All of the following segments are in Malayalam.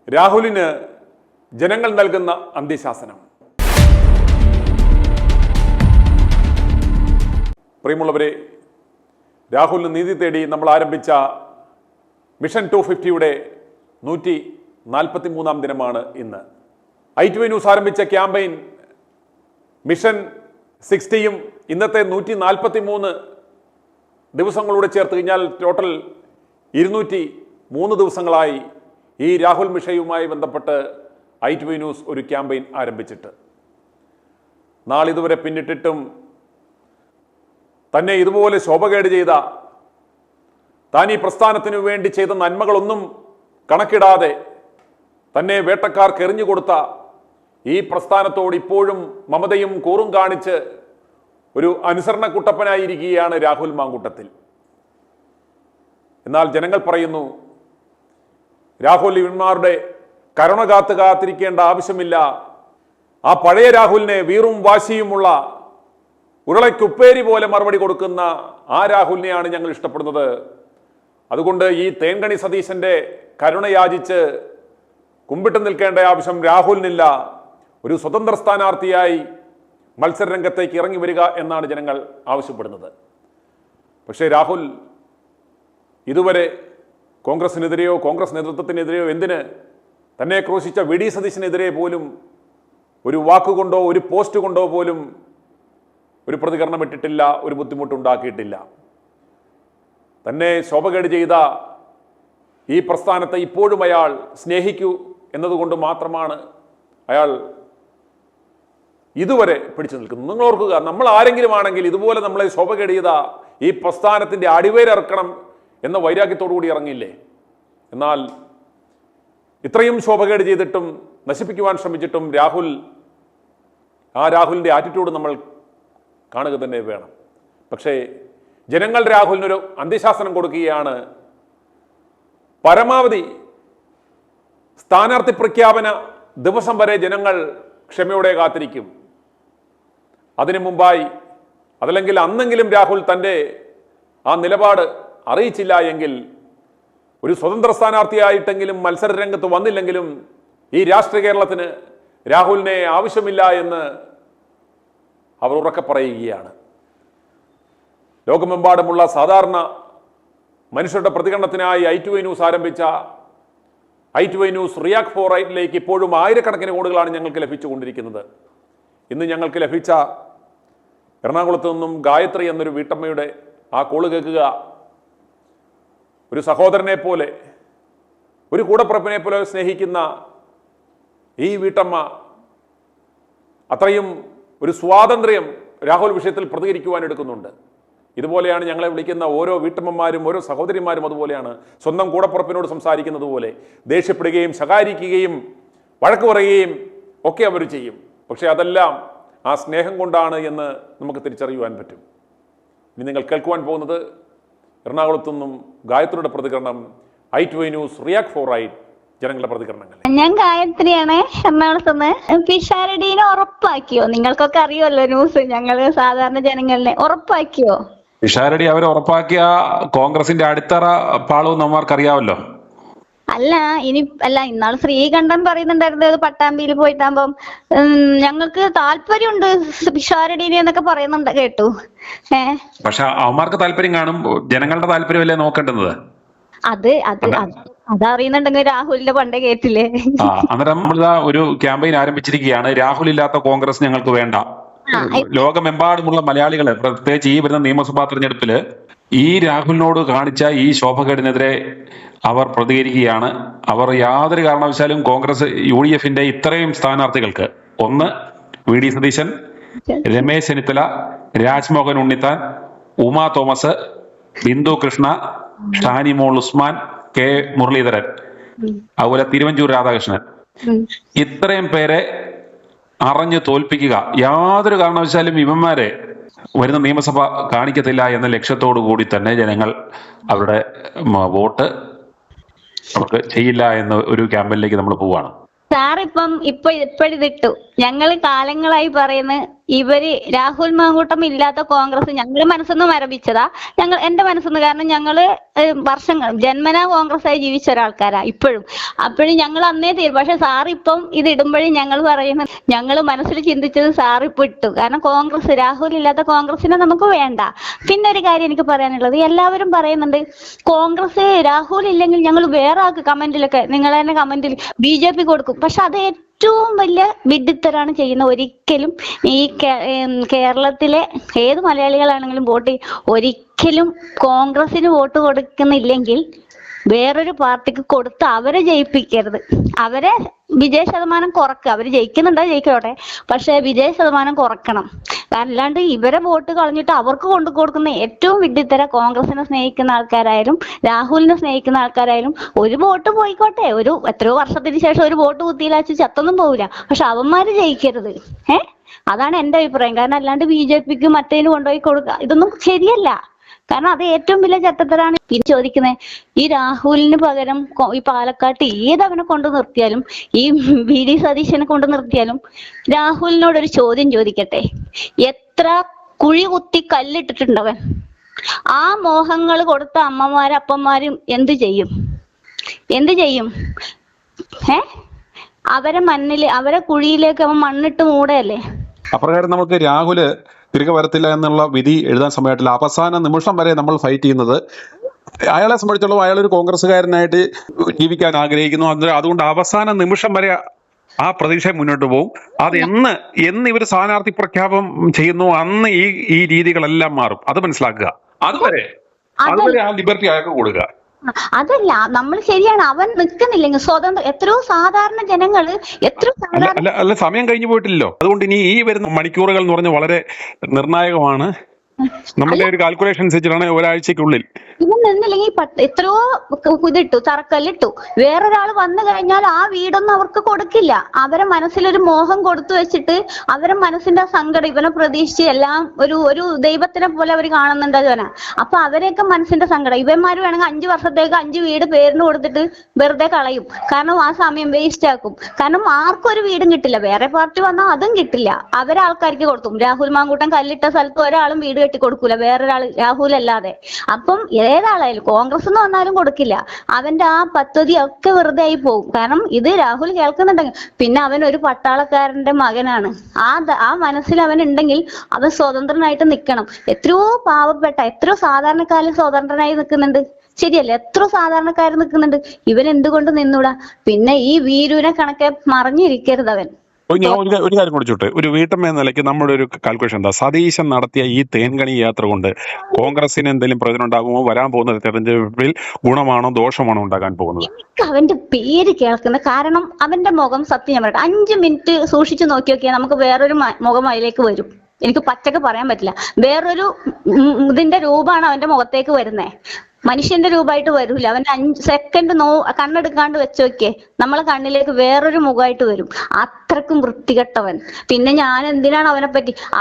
രാഹുലിന് ജനങ്ങൾ നൽകുന്ന അന്ത്യശാസനം. പ്രിയമുള്ളവരെ, രാഹുലിന് നീതി തേടി നമ്മൾ ആരംഭിച്ച മിഷൻ 250യുടെ 143-ാം ദിനമാണ് ഇന്ന്. i2i ന്യൂസ് ആരംഭിച്ച ക്യാമ്പയിൻ മിഷൻ 60യും ഇന്നത്തെ 143 ദിവസങ്ങളൂടെ ചേർത്ത് കഴിഞ്ഞാൽ ടോട്ടൽ 203 ദിവസങ്ങളായി ഈ രാഹുൽ മിഷയുമായി ബന്ധപ്പെട്ട് i2i ന്യൂസ് ഒരു ക്യാമ്പയിൻ ആരംഭിച്ചിട്ട്. നാളിതുവരെ പിന്നിട്ടിട്ടും തന്നെ ഇതുപോലെ ശോഭകേട് ചെയ്ത, താൻ ഈ പ്രസ്ഥാനത്തിനു വേണ്ടി ചെയ്ത നന്മകളൊന്നും കണക്കിടാതെ തന്നെ വേട്ടക്കാർക്ക് എറിഞ്ഞുകൊടുത്ത ഈ പ്രസ്ഥാനത്തോട് ഇപ്പോഴും മമതയും കൂറും കാണിച്ച് ഒരു അനുസരണ കുട്ടപ്പനായിരിക്കുകയാണ് രാഹുൽ മാങ്കൂട്ടത്തിൽ. എന്നാൽ ജനങ്ങൾ പറയുന്നു, രാഹുൽ ഇവന്മാരുടെ കരുണ കാത്തിരിക്കേണ്ട ആവശ്യമില്ല. ആ പഴയ രാഹുലിനെ വീറും വാശിയുമുള്ള ഉരുളയ്ക്കുപ്പേരി പോലെ മറുപടി കൊടുക്കുന്ന ആ രാഹുലിനെയാണ് ഞങ്ങൾ ഇഷ്ടപ്പെടുന്നത്. അതുകൊണ്ട് ഈ തേൻകണി സതീശന്റെ കരുണ യാചിച്ച് കുമ്പിട്ട് നിൽക്കേണ്ട ആവശ്യം രാഹുലിനില്ല. ഒരു സ്വതന്ത്ര സ്ഥാനാർത്ഥിയായി മത്സരരംഗത്തേക്ക് ഇറങ്ങി വരിക എന്നാണ് ജനങ്ങൾ ആവശ്യപ്പെടുന്നത്. പക്ഷേ രാഹുൽ ഇതുവരെ കോൺഗ്രസിനെതിരെയോ കോൺഗ്രസ് നേതൃത്വത്തിനെതിരെയോ എന്തിന് തന്നെ ക്രോശിച്ച വി.ഡി. സതീശനെതിരെ പോലും ഒരു വാക്കുകൊണ്ടോ ഒരു പോസ്റ്റ് കൊണ്ടോ പോലും ഒരു പ്രതികരണം ഇട്ടിട്ടില്ല, ഒരു ബുദ്ധിമുട്ടുണ്ടാക്കിയിട്ടില്ല. തന്നെ ശോഭകേട് ചെയ്ത ഈ പ്രസ്ഥാനത്തെ ഇപ്പോഴും അയാൾ സ്നേഹിക്കൂ എന്നതുകൊണ്ട് മാത്രമാണ് അയാൾ ഇതുവരെ പിടിച്ചു നിൽക്കുന്നത്. നിങ്ങൾ ഓർക്കുക, നമ്മൾ ആരെങ്കിലും ആണെങ്കിൽ ഇതുപോലെ നമ്മളെ ശോഭകേട് ചെയ്ത ഈ പ്രസ്ഥാനത്തിൻ്റെ അടിവേരിറക്കണം എന്ന വൈരാഗ്യത്തോടു കൂടി ഇറങ്ങില്ലേ. എന്നാൽ ഇത്രയും ശോഭകേട് ചെയ്തിട്ടും നശിപ്പിക്കുവാൻ ശ്രമിച്ചിട്ടും രാഹുലിൻ്റെ ആറ്റിറ്റ്യൂഡ് നമ്മൾ കാണുക തന്നെ വേണം. പക്ഷേ ജനങ്ങൾ രാഹുലിനൊരു അന്ത്യശാസനം കൊടുക്കുകയാണ്. പരമാവധി സ്ഥാനാർത്ഥി പ്രഖ്യാപന ദിവസം വരെ ജനങ്ങൾ ക്ഷമയോടെ കാത്തിരിക്കും. അതിനു മുമ്പായി അതല്ലെങ്കിൽ അന്നെങ്കിലും രാഹുൽ തൻ്റെ ആ നിലപാട് അറിയിച്ചില്ല എങ്കിൽ, ഒരു സ്വതന്ത്ര സ്ഥാനാർത്ഥിയായിട്ടെങ്കിലും മത്സര രംഗത്ത് വന്നില്ലെങ്കിലും ഈ രാഷ്ട്രീയ കേരളത്തിന് രാഹുലിനെ ആവശ്യമില്ല എന്ന് അവർ ഉറക്കെ പറയുകയാണ്. ലോകമെമ്പാടുമുള്ള സാധാരണ മനുഷ്യരുടെ പ്രതികരണത്തിനായി i2i ന്യൂസ് ആരംഭിച്ച i2i ന്യൂസ് റിയാക്ട് ഫോർ റൈറ്റിലേക്ക് ഇപ്പോഴും ആയിരക്കണക്കിന് കോളുകളാണ് ഞങ്ങൾക്ക് ലഭിച്ചുകൊണ്ടിരിക്കുന്നത്. ഇന്ന് ഞങ്ങൾക്ക് ലഭിച്ച എറണാകുളത്ത് നിന്നും ഗായത്രി എന്നൊരു വീട്ടമ്മയുടെ ആ കോള് കേൾക്കുക. ഒരു സഹോദരനെ പോലെ, ഒരു കൂടപ്പിറപ്പിനെ പോലെ സ്നേഹിക്കുന്ന ഈ വീട്ടമ്മ അത്രയും ഒരു സ്വാതന്ത്ര്യം രാഹുൽ വിഷയത്തിൽ പ്രതികരിക്കുവാൻ എടുക്കുന്നുണ്ട്. ഇതുപോലെയാണ് ഞങ്ങളെ വിളിക്കുന്ന ഓരോ വീട്ടമ്മമാരും ഓരോ സഹോദരിമാരും. അതുപോലെയാണ് സ്വന്തം കൂടപ്പുറപ്പിനോട് സംസാരിക്കുന്നത് പോലെ ദേഷ്യപ്പെടുകയും ശകാരിക്കുകയും വഴക്ക് പറയുകയും ഒക്കെ അവർ ചെയ്യും. പക്ഷെ അതെല്ലാം ആ സ്നേഹം കൊണ്ടാണ് എന്ന് നമുക്ക് തിരിച്ചറിയുവാൻ പറ്റും. ഇനി നിങ്ങൾ കേൾക്കുവാൻ പോകുന്നത് എറണാകുളത്തു നിന്നും ഗായത്രിയുടെ പ്രതികരണം. i2i news react four right, ജനങ്ങളുടെ പ്രതികരണങ്ങൾ. ഞാൻ ഗായത്രിയാണ്, എറണാകുളത്തുനിന്ന്. പിഷാരടിനെ ഉറപ്പാക്കിയോ? നിങ്ങൾക്കൊക്കെ അറിയുമല്ലോ ന്യൂസ്. ഞങ്ങള് സാധാരണ ജനങ്ങളിനെ ഉറപ്പാക്കിയോ? പിഷാരടി അവരെ ഉറപ്പാക്കിയ കോൺഗ്രസിന്റെ അടിത്തറ പാളവും നമ്മൾക്ക് അറിയാമല്ലോ. ഇന്നാൾ ശ്രീകണ്ഠൻ പറയുന്നുണ്ടായിരുന്നത് പട്ടാമ്പിയിൽ പോയിട്ടാകുമ്പം ഞങ്ങൾക്ക് താല്പര്യമുണ്ട് പിഷാരടിനെ എന്നൊക്കെ പറയുന്നുണ്ട് കേട്ടു. പക്ഷെ അവന്മാർക്ക് താല്പര്യം കാണും, ജനങ്ങളുടെ താല്പര്യമല്ലേ നോക്കേണ്ടത്. അതറിയുന്നുണ്ടെങ്കിൽ രാഹുലിന്റെ പണ്ടേ കേട്ടില്ലേ. അന്നേരം നമ്മളിതാ ഒരു ക്യാമ്പയിൻ ആരംഭിച്ചിരിക്കുകയാണ്. രാഹുൽ ഇല്ലാത്ത കോൺഗ്രസ് ഞങ്ങൾക്ക് വേണ്ട. ലോകമെമ്പാടുമുള്ള മലയാളികള്, പ്രത്യേകിച്ച് ഈ വരുന്ന നിയമസഭാ തെരഞ്ഞെടുപ്പില് ഈ രാഹുലിനോട് കാണിച്ച ഈ ശോഭകേടിനെതിരെ അവർ പ്രതികരിക്കുകയാണ്. അവർ യാതൊരു കാരണവശാലും കോൺഗ്രസ് UDFന്റെ ഇത്രയും സ്ഥാനാർത്ഥികൾക്ക്, ഒന്ന് VD. Satheesan, Ramesh Chennithala, Rajmohan Unnithan, Uma Thomas, Bindu Krishna, Shanimol Usman, K Muraleedharan, അതുപോലെ തിരുവഞ്ചൂർ രാധാകൃഷ്ണൻ, ഇത്രയും പേരെ അറിഞ്ഞു തോൽപ്പിക്കുക. യാതൊരു കാരണവശാലും ഇവന്മാരെ വരുന്ന നിയമസഭ കാണിക്കത്തില്ല എന്ന ലക്ഷ്യത്തോടു കൂടി തന്നെ ജനങ്ങൾ അവരുടെ വോട്ട് അവർക്ക് ചെയ്യില്ല എന്ന ഒരു ക്യാമ്പയിനിലേക്ക് നമ്മൾ പോവാണ്. സാർ ഇപ്പോഴിതിട്ടു. ഞങ്ങൾ കാലങ്ങളായി പറയുന്ന രാഹുൽ മാങ്കൂട്ടം ഇല്ലാത്ത കോൺഗ്രസ് ഞങ്ങള് മനസ്സൊന്ന് മരവിച്ചതാ. എന്റെ മനസ്സൊന്ന്, കാരണം ഞങ്ങള് വർഷങ്ങൾ ജന്മനാ കോൺഗ്രസ് ആയി ജീവിച്ച ഒരാൾക്കാരാ ഇപ്പോഴും. അപ്പോഴും ഞങ്ങൾ അന്നേ തീരും. പക്ഷെ സാർ ഇപ്പം ഇത് ഇടുമ്പോഴും ഞങ്ങൾ പറയുന്നത്, ഞങ്ങൾ മനസ്സിൽ ചിന്തിച്ചത് സാർ ഇപ്പൊ ഇട്ടു. കാരണം കോൺഗ്രസ്, രാഹുൽ ഇല്ലാത്ത കോൺഗ്രസിനെ നമുക്ക് വേണ്ട. പിന്നെ ഒരു കാര്യം എനിക്ക് പറയാനുള്ളത്, എല്ലാവരും പറയുന്നുണ്ട് കോൺഗ്രസ് രാഹുൽ ഇല്ലെങ്കിൽ ഞങ്ങൾ വേറെ ആൾക്ക് കമന്റിലൊക്കെ, നിങ്ങൾ തന്നെ കമന്റിൽ BJP കൊടുക്കും. പക്ഷെ അത് ഏറ്റവും വലിയ വിഡ്ഢിത്തരാണ് ചെയ്യുന്നത്. ഒരിക്കലും ഈ കേരളത്തിലെ ഏത് മലയാളികളാണെങ്കിലും ഒരിക്കലും കോൺഗ്രസിന് വോട്ട് കൊടുക്കുന്നില്ലെങ്കിൽ വേറൊരു പാർട്ടിക്ക് കൊടുത്ത് അവരെ ജയിപ്പിക്കരുത്. അവരെ വിജയ ശതമാനം കുറക്കുക. അവർ ജയിക്കുന്നുണ്ടോ ജയിക്കോട്ടെ, പക്ഷെ വിജയ ശതമാനം കുറക്കണം. അല്ലാണ്ട് ഇവരെ വോട്ട് കളഞ്ഞിട്ട് അവർക്ക് കൊടുക്കുന്ന ഏറ്റവും വിഡ്ഢിത്തര കോൺഗ്രസിനെ സ്നേഹിക്കുന്ന ആൾക്കാരായാലും രാഹുലിനെ സ്നേഹിക്കുന്ന ആൾക്കാരായാലും ഒരു വോട്ട് പോയിക്കോട്ടെ, എത്രയോ വർഷത്തിന് ശേഷം ഒരു വോട്ട് കുത്തിയിലാച്ച് ചത്തൊന്നും പോവില്ല, പക്ഷെ അവന്മാര് ജയിക്കരുത്. അതാണ് എന്റെ അഭിപ്രായം. കാരണം അല്ലാണ്ട് BJPക്ക് മറ്റേന് കൊണ്ടുപോയി കൊടുക്കുക, ഇതൊന്നും ശരിയല്ല. കാരണം അത് ഏറ്റവും വലിയ ചട്ടത്തരാണ്. പിന്നെ ചോദിക്കുന്നത്, ഈ രാഹുലിന് പകരം ഈ പാലക്കാട്ട് ഏതവനെ കൊണ്ട് നിർത്തിയാലും, ഈ VD സതീശനെ കൊണ്ട് നിർത്തിയാലും, രാഹുലിനോടൊരു ചോദ്യം ചോദിക്കട്ടെ, എത്ര കുഴി കുത്തി കല്ലിട്ടിട്ടുണ്ടവൻ? ആ മോഹങ്ങൾ കൊടുത്ത അമ്മമാരും അപ്പന്മാരും എന്ത് ചെയ്യും? അവരെ കുഴിയിലേക്ക് അവൻ മണ്ണിട്ട് മൂടയല്ലേ. അപ്രകാരം നമുക്ക് രാഹുല് തിരികെ വരത്തില്ല എന്നുള്ള വിധി എഴുതാൻ സമയമായിട്ടില്ല. അവസാന നിമിഷം വരെ നമ്മൾ ഫൈറ്റ് ചെയ്യുന്നത്, അയാളെ സംബന്ധിച്ചോളം അയാളൊരു കോൺഗ്രസ്സുകാരനായിട്ട് ജീവിക്കാൻ ആഗ്രഹിക്കുന്നു. അതുകൊണ്ട് അവസാന നിമിഷം വരെ ആ പ്രതീക്ഷ മുന്നോട്ട് പോകും. അത് എന്ന് ഇവർ സ്ഥാനാർത്ഥി പ്രഖ്യാപനം ചെയ്യുന്നു അന്ന് ഈ രീതികളെല്ലാം മാറും. അത് മനസ്സിലാക്കുക. അതുവരെ ആ ലിബർട്ടി അയാൾക്ക് കൊടുക്കുക. അതല്ല, നമ്മൾ ശരിയാണ്, അവൻ നിൽക്കുന്നില്ലെങ്കിൽ സ്വതന്ത്ര എത്രയോ സാധാരണ ജനങ്ങള് അല്ല സമയം കഴിഞ്ഞു പോയിട്ടില്ലല്ലോ. അതുകൊണ്ട് ഇനി ഈ വരുന്ന മണിക്കൂറുകൾ എന്ന് പറഞ്ഞാൽ വളരെ നിർണായകമാണ്. നമ്മുടെ ഒരു കാൽക്കുലേഷൻ അനുസരിച്ചിട്ടാണ് ഒരാഴ്ചക്കുള്ളിൽ ഇവൻ നിന്നില്ലെങ്കിൽ എത്രയോ ഇതിട്ടു, തറക്കല്ലിട്ടു. വേറൊരാൾ വന്നു കഴിഞ്ഞാൽ ആ വീടൊന്നും അവർക്ക് കൊടുക്കില്ല. അവരെ മനസ്സിലൊരു മോഹം കൊടുത്തു വെച്ചിട്ട് അവരെ മനസ്സിന്റെ സങ്കടം ഇവനെ പ്രതീക്ഷിച്ച് എല്ലാം ഒരു ദൈവത്തിനെ പോലെ അവർ കാണുന്നുണ്ട് അവനെ. അപ്പൊ അവരെയൊക്കെ മനസ്സിന്റെ സങ്കടം. ഇവന്മാര് വേണമെങ്കിൽ 5 വർഷത്തേക്ക് 5 വീട് പേരിന് കൊടുത്തിട്ട് വെറുതെ കളയും. കാരണം ആ സമയം വേസ്റ്റ് ആക്കും. കാരണം ആർക്കും ഒരു വീടും കിട്ടില്ല. വേറെ പാർട്ടി വന്നാൽ അതും കിട്ടില്ല. അവരാൾക്കാർക്ക് കൊടുക്കും. രാഹുൽ മാങ്കൂട്ടം കല്ലിട്ട സ്ഥലത്ത് ഒരാളും വീട് കെട്ടി കൊടുക്കൂല, വേറൊരാൾ രാഹുൽ അല്ലാതെ. അപ്പം ഏതാളായാലും കോൺഗ്രസ് എന്ന് വന്നാലും കൊടുക്കില്ല. അവന്റെ ആ പദ്ധതി ഒക്കെ വെറുതെ ആയി പോകും. കാരണം ഇത് രാഹുൽ കേൾക്കുന്നുണ്ടെങ്കിൽ, പിന്നെ അവൻ ഒരു പട്ടാളക്കാരന്റെ മകനാണ്. ആ മനസ്സിൽ അവൻ ഉണ്ടെങ്കിൽ അവൻ സ്വതന്ത്രനായിട്ട് നിൽക്കണം. എത്രയോ പാവപ്പെട്ട, എത്രയോ സാധാരണക്കാരിൽ സ്വതന്ത്രനായി നിൽക്കുന്നുണ്ട്. ശരിയല്ലേ? എത്ര സാധാരണക്കാർ നിൽക്കുന്നുണ്ട്. ഇവൻ എന്തുകൊണ്ട് നിന്നൂടാ? പിന്നെ ഈ വീരുവിനെ കണക്കെ മറിഞ്ഞിരിക്കരുത് അവൻ. ഞാൻ ഒരു കാര്യം കൂടിച്ചോട്ടെ. ഒരു വീട്ടമ്മ എന്ന നിലയ്ക്ക് നമ്മുടെ ഒരു കാൽക്കുലേഷൻ എന്താ? സതീശൻ നടത്തിയ ഈ തേൻകണി യാത്ര കൊണ്ട് കോൺഗ്രസിന് എന്തെങ്കിലും പ്രയോജനം ഉണ്ടാകുമോ? വരാൻ പോകുന്ന തെരഞ്ഞെടുപ്പിൽ ഗുണമാണോ ദോഷമാണോ ഉണ്ടാകാൻ പോകുന്നത്? എനിക്ക് അവന്റെ പേര് കേൾക്കുന്നത്, കാരണം അവന്റെ മുഖം സത്യം ഞാൻ പറയട്ടെ, 5 മിനിറ്റ് സൂക്ഷിച്ചു നോക്കിയാൽ നമുക്ക് വേറൊരു മുഖം അതിലേക്ക് വരും. എനിക്ക് പച്ചക്ക് പറയാൻ പറ്റില്ല. വേറൊരു ഇതിന്റെ രൂപമാണ് അവന്റെ മുഖത്തേക്ക് വരുന്നേ. മനുഷ്യന്റെ രൂപമായിട്ട് വരൂല. അവന്റെ 5 സെക്കൻഡ് കണ്ണെടുക്കാണ്ട് വെച്ച് നോക്കിയേ, നമ്മളെ കണ്ണിലേക്ക് വേറൊരു മുഖമായിട്ട് വരും. അത്രക്കും വൃത്തികെട്ടവൻ. പിന്നെ ഞാൻ എന്തിനാണ്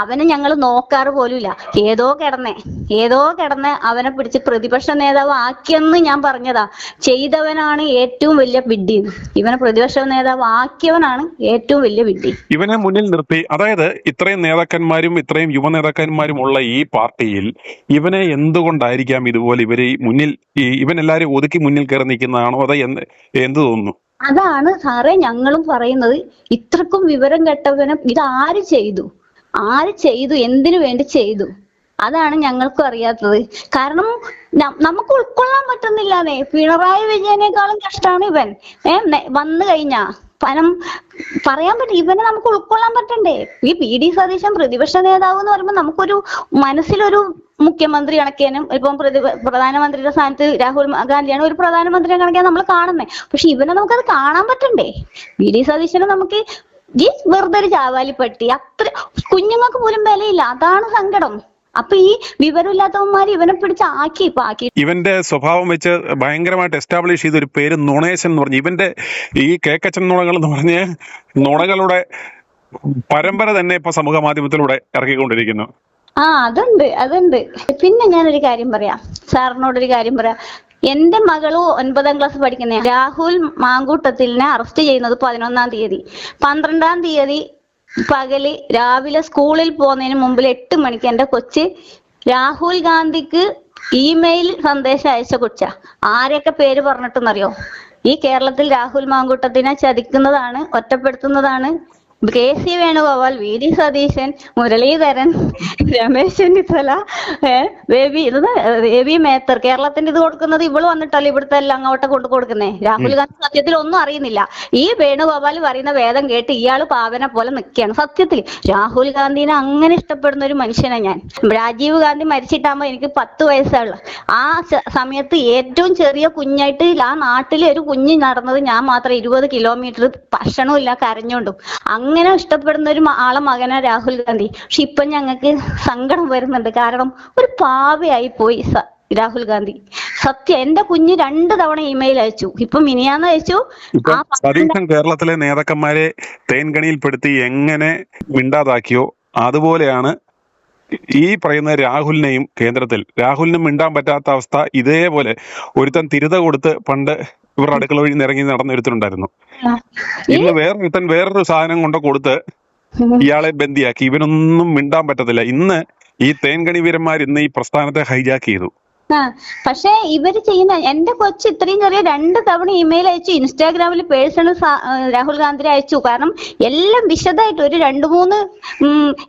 അവനെ ഞങ്ങൾ നോക്കാറ് പോലുമില്ല. ഏതോ കിടന്ന് അവനെ പിടിച്ച് പ്രതിപക്ഷ നേതാവ് ആക്കിയെന്ന് ഞാൻ പറഞ്ഞതാ. ചെയ്തവനാണ് ഏറ്റവും വലിയ വിഡ്ഢി. ഇവനെ പ്രതിപക്ഷ നേതാവ് ആക്കിയവനാണ് ഏറ്റവും വലിയ വിഡ്ഢി. ഇവനെ മുന്നിൽ നിർത്തി, അതായത് ഇത്രയും നേതാക്കന്മാരും ഇത്രയും യുവ നേതാക്കന്മാരും ഉള്ള ഈ പാർട്ടിയിൽ ഇവനെ എന്തുകൊണ്ടായിരിക്കാം ഇതുപോലെ ഇവര് ഇവൻ എല്ലാരും ഒതുക്കി മുന്നിൽ കയറി നിൽക്കുന്നതാണോ? അത് എന്ത് തോന്നുന്നു? അതാണ് സാറേ ഞങ്ങളും പറയുന്നത്. ഇത്രക്കും വിവരം കെട്ടവനെ ഇത് ആര് ചെയ്തു, എന്തിനു വേണ്ടി ചെയ്തു? അതാണ് ഞങ്ങൾക്കും അറിയാത്തത്. കാരണം നമുക്ക് ഉൾക്കൊള്ളാൻ പറ്റുന്നില്ലാന്നേ. പിണറായി വിജയനേക്കാളും കഷ്ടമാണ് ഇവൻ. വന്നു കഴിഞ്ഞാ പറയാൻ പറ്റും. ഇവനെ നമുക്ക് ഉൾക്കൊള്ളാൻ പറ്റണ്ടേ? ഈ PD സതീശൻ പ്രതിപക്ഷ നേതാവ് എന്ന് പറയുമ്പോൾ നമുക്കൊരു മനസ്സിലൊരു മുഖ്യമന്ത്രി കണക്കേനും, ഇപ്പം പ്രധാനമന്ത്രിയുടെ സ്ഥാനത്ത് രാഹുൽ ഗാന്ധിയാണ് ഒരു പ്രധാനമന്ത്രിയെ കണക്കാണ് നമ്മൾ കാണുന്നത്. പക്ഷെ ഇവനെ നമുക്കത് കാണാൻ പറ്റണ്ടേ? PD സതീശനെ നമുക്ക് വെറുതെ ഒരു ചാവാലിപ്പട്ടി, അത്ര കുഞ്ഞുങ്ങൾക്ക് പോലും വിലയില്ല. അതാണ് സങ്കടം. അപ്പൊ ഈ വിവരമില്ലാത്തവന്മാര് ഇവനെ പിടിച്ച് ആക്കി ഇവന്റെ സ്വഭാവം വെച്ച് ഭയങ്കരമായിട്ട് എസ്റ്റാബ്ലിഷ് ചെയ്ത ഒരു പേര് നുണേശൻ എന്ന് പറഞ്ഞു. ഇവന്റെ ഈ കേക്കച്ചൻ നുണകൾ എന്ന് പറഞ്ഞ് നുണകളുടെ പരമ്പര തന്നെ ഇപ്പൊ സമൂഹ മാധ്യമത്തിലൂടെ ഇറക്കിക്കൊണ്ടിരിക്കുന്നു. അതുണ്ട്. പിന്നെ ഞാനൊരു കാര്യം പറയാം, സാറിനോടൊരു കാര്യം പറയാം. എന്റെ മകള് 9ാം ക്ലാസ് പഠിക്കുന്ന രാഹുൽ മാങ്കൂട്ടത്തിലിനെ അറസ്റ്റ് ചെയ്യുന്നത് 11-ാം തീയതി. 12-ാം തീയതി പകല് രാവിലെ സ്കൂളിൽ പോകുന്നതിന് മുമ്പിൽ 8 മണിക്ക് എന്റെ കൊച്ച് രാഹുൽ ഗാന്ധിക്ക് ഇമെയിൽ സന്ദേശം അയച്ച കൊച്ചാ. ആരെയൊക്കെ പേര് പറഞ്ഞിട്ടെന്നറിയോ? ഈ കേരളത്തിൽ രാഹുൽ മാങ്കൂട്ടത്തിനെ ചതിക്കുന്നതാണ്, ഒറ്റപ്പെടുത്തുന്നതാണ് KC വേണുഗോപാൽ, VD സതീശൻ, മുരളീധരൻ, രമേശ് ചെന്നിത്തല, ബേബി മേത്തർ. കേരളത്തിന്റെ ഇത് കൊടുക്കുന്നത് ഇവള് വന്നിട്ടല്ല ഇവിടുത്തെ എല്ലാം അങ്ങോട്ട് കൊടുക്കുന്നേ. രാഹുൽ ഗാന്ധി സത്യത്തിൽ ഒന്നും അറിയുന്നില്ല. ഈ വേണുഗോപാൽ പറയുന്ന വേദം കേട്ട് ഇയാള് പാവനെ പോലെ നിൽക്കുകയാണ്. സത്യത്തിൽ രാഹുൽ ഗാന്ധിനെ അങ്ങനെ ഇഷ്ടപ്പെടുന്ന ഒരു മനുഷ്യനാണ് ഞാൻ. രാജീവ് ഗാന്ധി മരിച്ചിട്ടാകുമ്പോ എനിക്ക് 10 വയസ്സുള്ള ആ സമയത്ത് ഏറ്റവും ചെറിയ കുഞ്ഞായിട്ട് ആ നാട്ടിലെ ഒരു കുഞ്ഞ് നടന്നത് ഞാൻ മാത്രം 20 കിലോമീറ്റർ ഭക്ഷണവും ഇല്ല കരഞ്ഞോണ്ടും. അങ്ങനെ ഇഷ്ടപ്പെടുന്ന ഒരു ആളെ മകനാ രാഹുൽ ഗാന്ധി. പക്ഷെ ഇപ്പൊ ഞങ്ങൾക്ക് സങ്കടം വരുന്നുണ്ട്. കാരണം ഒരു പാവയായി പോയി രാഹുൽ ഗാന്ധി. സത്യം, എന്റെ കുഞ്ഞ് 2 തവണ ഇമെയിൽ അയച്ചു. ഇപ്പൊ മിനിയാന്ന് അയച്ചു. സതീശൻ കേരളത്തിലെ നേതാക്കന്മാരെ തേൻകണിയിൽപ്പെടുത്തി എങ്ങനെ മിണ്ടാതാക്കിയോ അതുപോലെയാണ് ഈ പറയുന്ന രാഹുലിനെയും കേന്ദ്രത്തിൽ. രാഹുലിനും മിണ്ടാൻ പറ്റാത്ത അവസ്ഥ. ഇതേപോലെ ഒരുത്തൻ തിരുത കൊടുത്ത് പണ്ട് ഇവരുടെ അടുക്കള വഴി ഇറങ്ങി നടന്നൊരുത്തനുണ്ടായിരുന്നു. ഇന്ന് വേറൊരു സാധനം കൊണ്ട് കൊടുത്ത് ഇയാളെ ബന്ദിയാക്കി. ഇവനൊന്നും മിണ്ടാൻ പറ്റത്തില്ല. ഇന്ന് ഈ തേൻകണി വീരന്മാർ ഇന്ന് ഈ പ്രസ്ഥാനത്തെ ഹൈജാക്ക് ചെയ്തു. പക്ഷെ ഇവര് ചെയ്യുന്ന എന്റെ കൊച്ചു ഇത്രയും ചെറിയ 2 തവണ ഇമെയിൽ അയച്ചു. ഇൻസ്റ്റാഗ്രാമിൽ പേഴ്സണൽ രാഹുൽ ഗാന്ധി അയച്ചു. കാരണം എല്ലാം വിശദമായിട്ട് ഒരു 2-3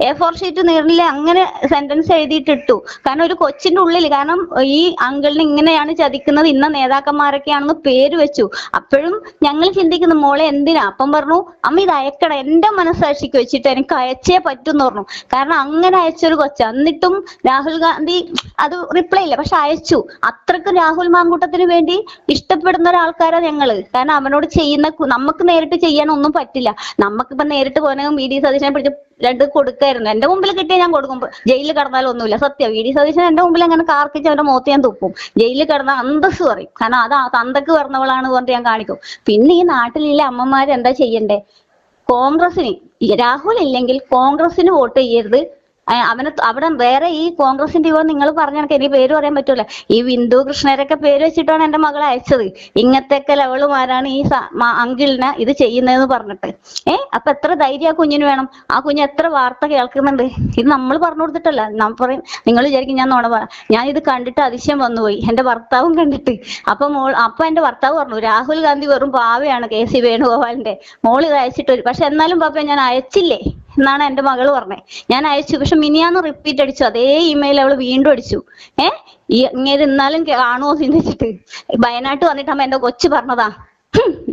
A4 ഷീറ്റ് നീളിൽ അങ്ങനെ സെന്റൻസ് എഴുതിയിട്ടിട്ടു. കാരണം ഒരു കൊച്ചിന്റെ ഉള്ളിൽ, കാരണം ഈ അങ്കിളിനെ ഇങ്ങനെയാണ് ചതിക്കുന്നത്, ഇന്ന നേതാക്കന്മാരൊക്കെയാണെന്ന് പേര് വെച്ചു. അപ്പോഴും ഞങ്ങൾ ചിന്തിക്കുന്നു മോളെ എന്തിനാ? അപ്പം പറഞ്ഞു അമ്മ ഇത് അയക്കണം, എന്റെ മനസ്സാക്ഷിക്ക് വെച്ചിട്ട് എനിക്ക് അയച്ചേ പറ്റുമെന്ന് പറഞ്ഞു. കാരണം അങ്ങനെ അയച്ചൊരു കൊച്ച. എന്നിട്ടും രാഹുൽ ഗാന്ധി അത് റിപ്ലൈ ഇല്ല. പക്ഷെ അയച്ചു. അത്രക്ക് രാഹുൽ മാങ്കൂട്ടത്തിന് വേണ്ടി ഇഷ്ടപ്പെടുന്ന ഒരാൾക്കാരാ ഞങ്ങള്. കാരണം അവനോട് ചെയ്യുന്ന, നമുക്ക് നേരിട്ട് ചെയ്യാനൊന്നും പറ്റില്ല. നമുക്കിപ്പോ നേരിട്ട് പോകണമെങ്കിൽ VD സതീശനെ പിടിച്ച് 2 കൊടുക്കായിരുന്നു. എന്റെ മുമ്പിൽ കിട്ടിയ ഞാൻ കൊടുക്കും. ജയിലിൽ കിടന്നാലും ഒന്നുമില്ല. സത്യം, VD സതീശൻ എന്റെ മുമ്പിൽ അങ്ങനെ കാർക്കിച്ച് അവന്റെ മുഖത്ത് ഞാൻ തുപ്പും. ജയിലിൽ കിടന്നാൽ അന്തസ് പറയും. കാരണം അത് തന്തക്ക് പറഞ്ഞവളാണ് പറഞ്ഞിട്ട് ഞാൻ കാണിക്കും. പിന്നെ ഈ നാട്ടിലുള്ള അമ്മമാര് എന്താ ചെയ്യണ്ടേ? കോൺഗ്രസിന്, രാഹുൽ ഇല്ലെങ്കിൽ കോൺഗ്രസിന് വോട്ട് ചെയ്യരുത്. അവിടെ വേറെ ഈ കോൺഗ്രസിന്റെ ഇവ നിങ്ങൾ പറഞ്ഞ എനിക്ക് പേര് പറയാൻ പറ്റൂല. ഈ ബിന്ദു കൃഷ്ണരൊക്കെ പേര് വെച്ചിട്ടാണ് എന്റെ മകളെ അയച്ചത്. ഇങ്ങനത്തെയൊക്കെ ലെവളുമാരാണ് ഈ അങ്കിളിനെ ഇത് ചെയ്യുന്നതെന്ന് പറഞ്ഞിട്ട്. അപ്പൊ എത്ര ധൈര്യം ആ കുഞ്ഞിന് വേണം? ആ കുഞ്ഞ് എത്ര വാർത്ത കേൾക്കുന്നുണ്ട്. ഇത് നമ്മൾ പറഞ്ഞു കൊടുത്തിട്ടല്ല. നമ്മൾ പറയും, നിങ്ങൾ വിചാരിക്കും ഞാൻ നോണ പറ. ഞാൻ ഇത് കണ്ടിട്ട് അതിശയം വന്നുപോയി, എന്റെ ഭർത്താവും കണ്ടിട്ട്. അപ്പൊ എന്റെ ഭർത്താവ് പറഞ്ഞു രാഹുൽ ഗാന്ധി വെറും പാവയാണ് KC വേണുഗോപാലിന്റെ. മോൾ ഇത് അയച്ചിട്ട് പക്ഷെ എന്നാലും പാപ്പ ഞാൻ അയച്ചില്ലേ എന്നാണ് എന്റെ മകള് പറഞ്ഞത്. ഞാൻ അയച്ചു. പക്ഷെ മിനിയാന്ന് റിപ്പീറ്റ് അടിച്ചു. അതേ ഇമെയിൽ അവള് വീണ്ടും അടിച്ചു. ഇങ്ങനെ ഇന്നാലും കാണുമോ ചിന്തിച്ചിട്ട്. വയനാട്ട് വന്നിട്ടാകുമ്പോ എന്റെ കൊച്ചു പറഞ്ഞതാ,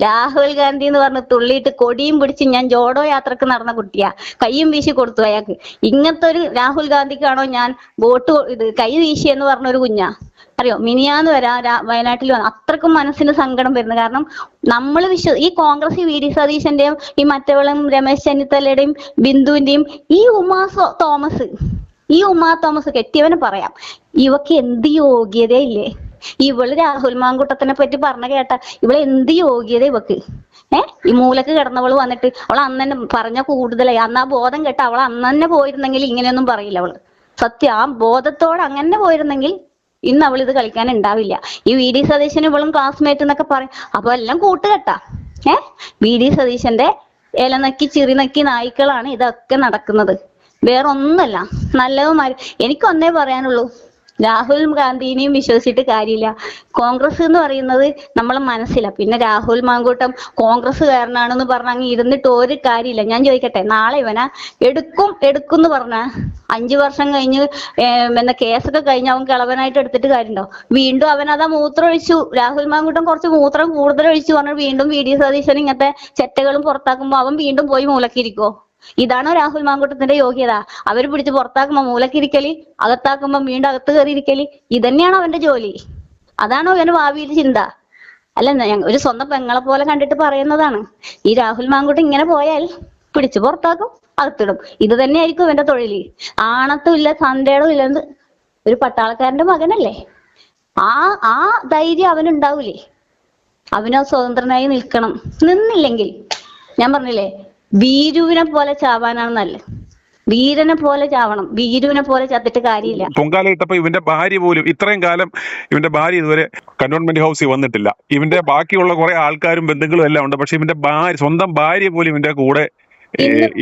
രാഹുൽ ഗാന്ധി എന്ന് പറഞ്ഞ് തുള്ളിയിട്ട് കൊടിയും പിടിച്ച് ഞാൻ ജോഡോ യാത്രക്ക് നടന്ന കുട്ടിയാ. കൈയും വീശി കൊടുത്തു അയാൾക്ക്. ഇങ്ങനത്തെ ഒരു രാഹുൽ ഗാന്ധിക്കാണോ ഞാൻ വോട്ട് കൈ വീശിയെന്ന് പറഞ്ഞൊരു കുഞ്ഞാ. അറിയോ, മിനിയാന്ന് വയനാട്ടിൽ വന്നു. അത്രക്കും മനസ്സിന് സങ്കടം വരുന്നു. കാരണം നമ്മൾ ഈ കോൺഗ്രസ് VD സതീശന്റെയും ഈ മറ്റവളും രമേശ് ചെന്നിത്തലയുടെയും ബിന്ദുവിന്റെയും ഈ ഉമാ തോമസ് കെട്ടിയവനെ പറയാം, ഇവക്ക് എന്ത് യോഗ്യതയില്ലേ? ഇവള് രാഹുൽ മാങ്കൂട്ടത്തിനെ പറ്റി പറഞ്ഞ കേട്ട ഇവള് എന്ത് യോഗ്യത ഇവക്ക്? ഈ മൂലക്ക് കിടന്നവള് വന്നിട്ട് അവൾ അന്ന് തന്നെ പറഞ്ഞ കൂടുതലായി. അന്ന് ആ ബോധം കേട്ട അവൾ അന്ന് തന്നെ പോയിരുന്നെങ്കിൽ ഇങ്ങനെയൊന്നും പറയില്ല അവള്. സത്യം, ആ ബോധത്തോടെ അങ്ങനെ പോയിരുന്നെങ്കിൽ ഇന്ന് അവൾ ഇത് കളിക്കാൻ ഉണ്ടാവില്ല. ഈ VD സതീശന് ഇവളും ക്ലാസ്മേറ്റ് എന്നൊക്കെ പറയും. അപ്പൊ എല്ലാം കൂട്ടുകെട്ടാ. VD സതീശന്റെ ഇല നക്കി ചിറി നക്കി നായ്ക്കളാണ് ഇതൊക്കെ നടക്കുന്നത്. വേറൊന്നുമല്ല. നല്ലതുമാര് എനിക്കൊന്നേ പറയാനുള്ളൂ, രാഹുൽ ഗാന്ധിനെയും വിശ്വസിച്ചിട്ട് കാര്യമില്ല. കോൺഗ്രസ് എന്ന് പറയുന്നത് നമ്മളെ മനസ്സിലാ. പിന്നെ രാഹുൽ മാങ്കൂട്ടം കോൺഗ്രസ്സുകാരനാണെന്ന് പറഞ്ഞ ഇരുന്നിട്ട് ഒരു കാര്യമില്ല. ഞാൻ ചോദിക്കട്ടെ, നാളെ ഇവനാ എടുക്കും എന്ന് പറഞ്ഞ 5 വർഷം കഴിഞ്ഞ് കേസൊക്കെ കഴിഞ്ഞ് അവൻ കിളവനായിട്ട് എടുത്തിട്ട് കാര്യമുണ്ടോ? വീണ്ടും അവനതാ മൂത്രം ഒഴിച്ചു. രാഹുൽ മാങ്കൂട്ടം കുറച്ച് മൂത്രം കൂടുതൽ ഒഴിച്ചു പറഞ്ഞാൽ വീണ്ടും VD സതീശൻ ഇങ്ങനത്തെ ചെറ്റകളും പുറത്താക്കുമ്പോ അവൻ വീണ്ടും പോയി മൂലക്കിരിക്കോ? ഇതാണോ രാഹുൽ മാങ്കൂട്ടത്തിന്റെ യോഗ്യത? അവര് പിടിച്ച് പുറത്താക്കുമ്പോ മൂലക്കിരിക്കല്, അകത്താക്കുമ്പോ വീണ്ടും അകത്ത് കയറിയിരിക്കല്, ഇതന്നെയാണോ അവന്റെ ജോലി? അതാണോ അവന്റെ ഭാവിയിൽ ചിന്ത? അല്ല, ഒരു സ്വന്തം പെങ്ങളെ പോലെ കണ്ടിട്ട് പറയുന്നതാണ്. ഈ രാഹുൽ മാങ്കൂട്ടം ഇങ്ങനെ പോയാൽ പിടിച്ചു പുറത്താക്കും, അകത്തിടും. ഇത് തന്നെയായിരിക്കും ഇവന്റെ തൊഴില്. ആണത്തും ഇല്ല, സന്ദേഹവും ഇല്ലെന്ന് ഒരു പട്ടാളക്കാരന്റെ മകനല്ലേ? ആ ധൈര്യം അവനുണ്ടാവൂലേ? അവനോ സ്വതന്ത്രനായി നിൽക്കണം. നിന്നില്ലെങ്കിൽ ഞാൻ പറഞ്ഞില്ലേ, വീരുവിനെ പോലെ ചാവാനാണ് നല്ലത്. വീരനെ പോലെ ചാവണം. വീരുവിനെ പോലെ ചത്തിട്ട് കാര്യമില്ല. പൊങ്കാലയിട്ടപ്പോ ഇവന്റെ ഭാര്യ പോലും ഇത്രയും കാലം ഇവന്റെ ഭാര്യ ഇതുവരെ കന്റോൺമെന്റ് ഹൗസിൽ വന്നിട്ടില്ല. ഇവന്റെ ബാക്കിയുള്ള കുറെ ആൾക്കാരും ബന്ധുക്കളും എല്ലാം ഉണ്ട്. പക്ഷെ ഇവന്റെ സ്വന്തം ഭാര്യ പോലും ഇവന്റെ കൂടെ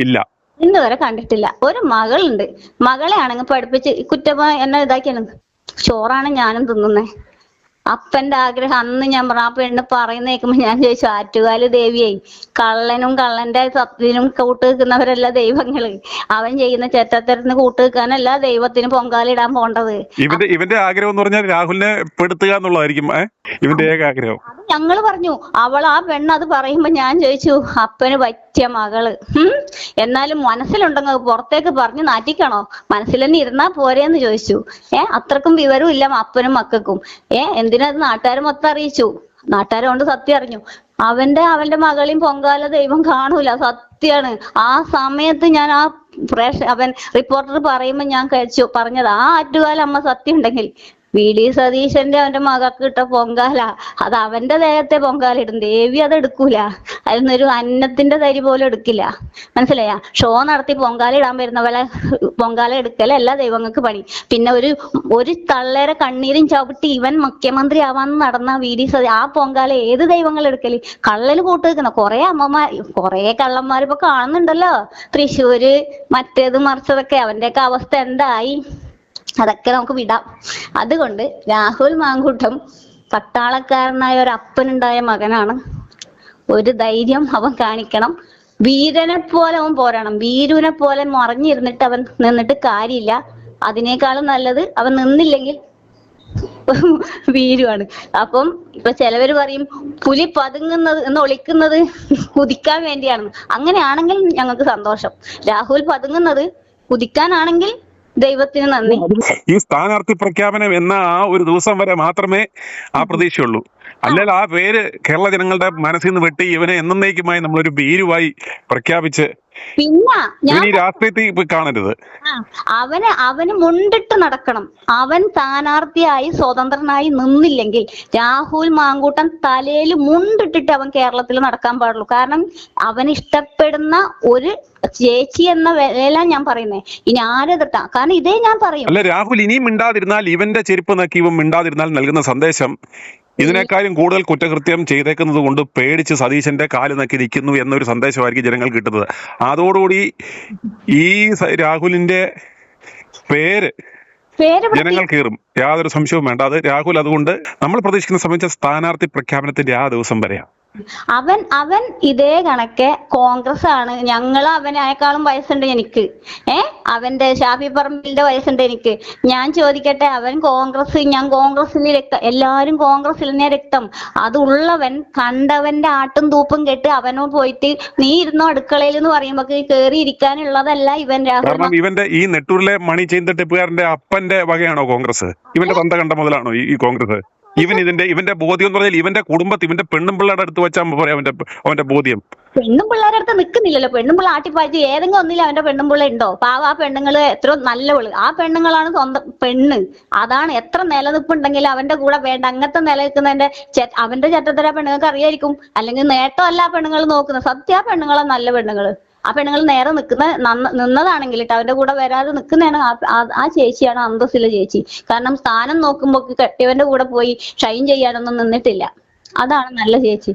ഇല്ല. ഇന്ന് വരെ കണ്ടിട്ടില്ല. ഒരു മകളുണ്ട്, മകളെ ആണെങ്കിൽ പഠിപ്പിച്ച് കുറ്റമായി എന്നെ ഇതാക്കിയാണ്. ചോറാണ് ഞാനും തിന്നുന്നേ. അപ്പന്റെ ആഗ്രഹം അന്ന് ഞാൻ പറഞ്ഞു, ആ പെണ്ണ് പറയുന്ന കേൾക്കുമ്പോ ഞാൻ ചോദിച്ചു, ആറ്റുകാല് ദേവിയെ, കള്ളനും കള്ളന്റെ സത്യത്തിനും കൂട്ട് നിൽക്കുന്നവരല്ല ദൈവങ്ങള്. അവൻ ചെയ്യുന്ന ചെറ്റത്തരത്തിന് കൂട്ട് നിൽക്കാനല്ല ദൈവത്തിന് പൊങ്കാലിടാൻ പോണ്ടത്. ഇവന്റെ ആഗ്രഹം എന്ന് പറഞ്ഞാൽ രാഹുലിനെ പെടുത്തുക എന്നുള്ളതായിരിക്കും ഇവന്റെ ഏക ആഗ്രഹം. അത് ഞങ്ങള് പറഞ്ഞു. ആ പെണ്ണ് അത് പറയുമ്പോ ഞാൻ ചോദിച്ചു, അപ്പന് പറ്റിയ മകള്, എന്നാലും മനസ്സിലുണ്ടെങ്കിൽ പുറത്തേക്ക് പറഞ്ഞു നാറ്റിക്കണോ? മനസ്സിൽ തന്നെ ഇരുന്നാ പോരേന്ന് ചോദിച്ചു. അത്രക്കും വിവരവും ഇല്ല അപ്പനും മക്കൾക്കും. എന്തിനത് നാട്ടുകാർ മൊത്തം അറിയിച്ചു. നാട്ടുകാരെ കൊണ്ട് സത്യം അറിഞ്ഞു. അവന്റെ മകളെയും പൊങ്കാല ദൈവം കാണൂല, സത്യാണ്. ആ സമയത്ത് ഞാൻ അവൻ റിപ്പോർട്ടർ പറയുമ്പോ ഞാൻ പറഞ്ഞത്, ആ ആറ്റുകാല അമ്മ സത്യം ഉണ്ടെങ്കിൽ വി.ഡി. സതീശന്റെ അവന്റെ മകൾക്ക് ഇട്ട പൊങ്കാല അത് അവന്റെ ദേഹത്തെ പൊങ്കാല ഇടും. ദേവി അത് എടുക്കൂല. അതിനൊരു അന്നത്തിന്റെ തരി പോലും എടുക്കില്ല. മനസ്സിലായ? ഷോ നടത്തി പൊങ്കാല ഇടാൻ വരുന്നവരെ പൊങ്കാല എടുക്കലല്ല ദൈവങ്ങൾക്ക് പണി. പിന്നെ ഒരു തള്ളേരെ കണ്ണീരും ചവിട്ടി ഇവൻ മുഖ്യമന്ത്രി ആവാന്ന് നടന്ന വി.ഡി. സതീശൻ ആ പൊങ്കാല ഏത് ദൈവങ്ങൾ എടുക്കല്? കള്ളന് കൂട്ട് നിൽക്കുന്ന കുറെ അമ്മമാർ, കുറെ കള്ളന്മാർ ഇപ്പൊ കാണുന്നുണ്ടല്ലോ. തൃശ്ശൂര് മറ്റേത് മറിച്ചതൊക്കെ. അവന്റെയൊക്കെ അവസ്ഥ എന്തായി? അതൊക്കെ നമുക്ക് വിടാം. അതുകൊണ്ട് രാഹുൽ മാങ്കൂട്ടം പട്ടാളക്കാരനായ ഒരു അപ്പനുണ്ടായ മകനാണ്. ഒരു ധൈര്യം അവൻ കാണിക്കണം. വീരനെ പോലെ അവൻ പോരാണം. വീരുവിനെ പോലെ മറിഞ്ഞിരുന്നിട്ട് അവൻ നിന്നിട്ട് കാര്യമില്ല. അതിനേക്കാളും നല്ലത് അവൻ നിന്നില്ലെങ്കിൽ വീരുവാണ്. അപ്പം ഇപ്പൊ ചിലവര് പറയും പുലി പതുങ്ങുന്നത് ഒളിക്കുന്നത് കുതിക്കാൻ വേണ്ടിയാണ്. അങ്ങനെയാണെങ്കിൽ ഞങ്ങൾക്ക് സന്തോഷം. രാഹുൽ പതുങ്ങുന്നത് കുതിക്കാനാണെങ്കിൽ ദൈവത്തിന് നന്ദി. ഈ സ്ഥാനാർത്ഥി പ്രഖ്യാപനം എന്ന ആ ഒരു ദിവസം വരെ മാത്രമേ ആ പ്രതീക്ഷയുള്ളൂ. അല്ലെങ്കിൽ ആ പേര് കേരള ജനങ്ങളുടെ മനസ്സിൽ നിന്ന് വെട്ടി ഇവനെ എന്നേക്കുമായി നമ്മളൊരു ഭീരുവായി പ്രഖ്യാപിച്ച് പിന്നെ ഈ രാഷ്ട്രീയത്തിൽ കാണരുത്. അവന് മുണ്ടിട്ട് നടക്കണം. അവൻ സ്ഥാനാർത്ഥിയായി സ്വതന്ത്രനായി നിന്നില്ലെങ്കിൽ രാഹുൽ മാങ്കൂട്ടം തലയിൽ മുണ്ടിട്ടിട്ട് അവൻ കേരളത്തിൽ നടക്കാൻ പാടുള്ളൂ. കാരണം അവന് ഇഷ്ടപ്പെടുന്ന ഒരു ചേച്ചി എന്ന വേല ഞാൻ പറയുന്നേ. ഇനി ആരെതിട്ടാ? കാരണം ഇതേ ഞാൻ പറയും. അല്ല, രാഹുൽ ഇനിയും മിണ്ടാതിരുന്നാൽ, ഇവന്റെ ചെരുപ്പ് നക്കി ഇവൻ മിണ്ടാതിരുന്നാൽ നൽകുന്ന സന്ദേശം ഇതിനേക്കാളും കൂടുതൽ കുറ്റകൃത്യം ചെയ്തേക്കുന്നത് കൊണ്ട് പേടിച്ച് സതീശന്റെ കാല് നക്കി നിൽക്കുന്നു എന്നൊരു സന്ദേശമായിരിക്കും ജനങ്ങൾ കിട്ടുന്നത്. അതോടുകൂടി ഈ രാഹുലിന്റെ പേര് ജനങ്ങൾ കീറും, യാതൊരു സംശയവും വേണ്ട. അത് രാഹുൽ അതുകൊണ്ട് നമ്മൾ പ്രതീക്ഷിക്കുന്ന സംബന്ധിച്ച സ്ഥാനാർത്ഥി പ്രഖ്യാപനത്തിന്റെ ആ ദിവസം വരെയാണ്. അവൻ ഇതേ കണക്കെ കോൺഗ്രസ് ആണ്. അവനേക്കാളും വയസ്സുണ്ട് എനിക്ക്. അവന്റെ ഷാഫി പറമ്പിലിന്റെ വയസ്സുണ്ട് എനിക്ക്. ഞാൻ ചോദിക്കട്ടെ, അവൻ കോൺഗ്രസ്, ഞാൻ കോൺഗ്രസിൽ രക്തം, എല്ലാരും കോൺഗ്രസിൽ തന്നെ രക്തം. അതുള്ളവൻ കണ്ടവന്റെ ആട്ടും തൂപ്പും കേട്ട് അവനോട് പോയിട്ട് നീ ഇരുന്നോ അടുക്കളയിൽ എന്ന് പറയുമ്പോ കേറി ഇരിക്കാനുള്ളതല്ല ഇവൻ രാഹുൽ. കാരണം ഇവന്റെ ഈ നെട്ടൂരിലെ മണി ചെയ്തിട്ടുകാരന്റെ അപ്പന്റെ വകയാണോ കോൺഗ്രസ്? ഇവന്റെ തന്ത കണ്ട മുതലാണോ ഈ കോൺഗ്രസ്? ഇവന്റെ ബോധ്യം എന്ന് പറഞ്ഞാൽ ഇവന്റെ കുടുംബത്തിൽ ഇവന്റെ പെണ്ണും പിള്ളേരുടെ അടുത്ത് വെച്ചാൽ പറയാം അവന്റെ ബോധ്യം. പെണ്ണും പിള്ളേരുടെ അടുത്ത് നിൽക്കുന്നില്ലല്ലോ. പെണ്ണുമ്പിള്ള ആട്ടിപ്പാറ്റി ഏതെങ്കിലും ഒന്നില്ല അവന്റെ പെണ്ണുമ്പിള്ള ഉണ്ടോ? ആ പെണ്ണുങ്ങള് എത്ര നല്ലവള്. ആ പെണ്ണുങ്ങളാണ് സ്വന്തം പെണ്ണ്. അതാണ് എത്ര നിലനിൽപ്പുണ്ടെങ്കിലും അവന്റെ കൂടെ വേണ്ട. അങ്ങനത്തെ നിലനിൽക്കുന്നതിന്റെ അവന്റെ ചട്ടത്തര പെണ്ണുങ്ങൾക്ക് അറിയായിരിക്കും. അല്ലെങ്കിൽ നേട്ടമല്ല ആ പെണ്ണുങ്ങൾ നോക്കുന്നത്. സത്യ ആ പെണ്ണുങ്ങളാ നല്ല പെണ്ണുങ്ങള്. ആ പെണ്ണുങ്ങൾ നേരെ നിന്നതാണെങ്കിൽ അവന്റെ കൂടെ വരാതെ നിൽക്കുന്നതാണ് ആ ചേച്ചിയാണ് അന്തസ്സിലെ ചേച്ചി. കാരണം സ്ഥാനം നോക്കുമ്പോ കെട്ടിയവന്റെ കൂടെ പോയി ഷൈൻ ചെയ്യാനൊന്നും നിന്നിട്ടില്ല. അതാണ് നല്ല ചേച്ചി.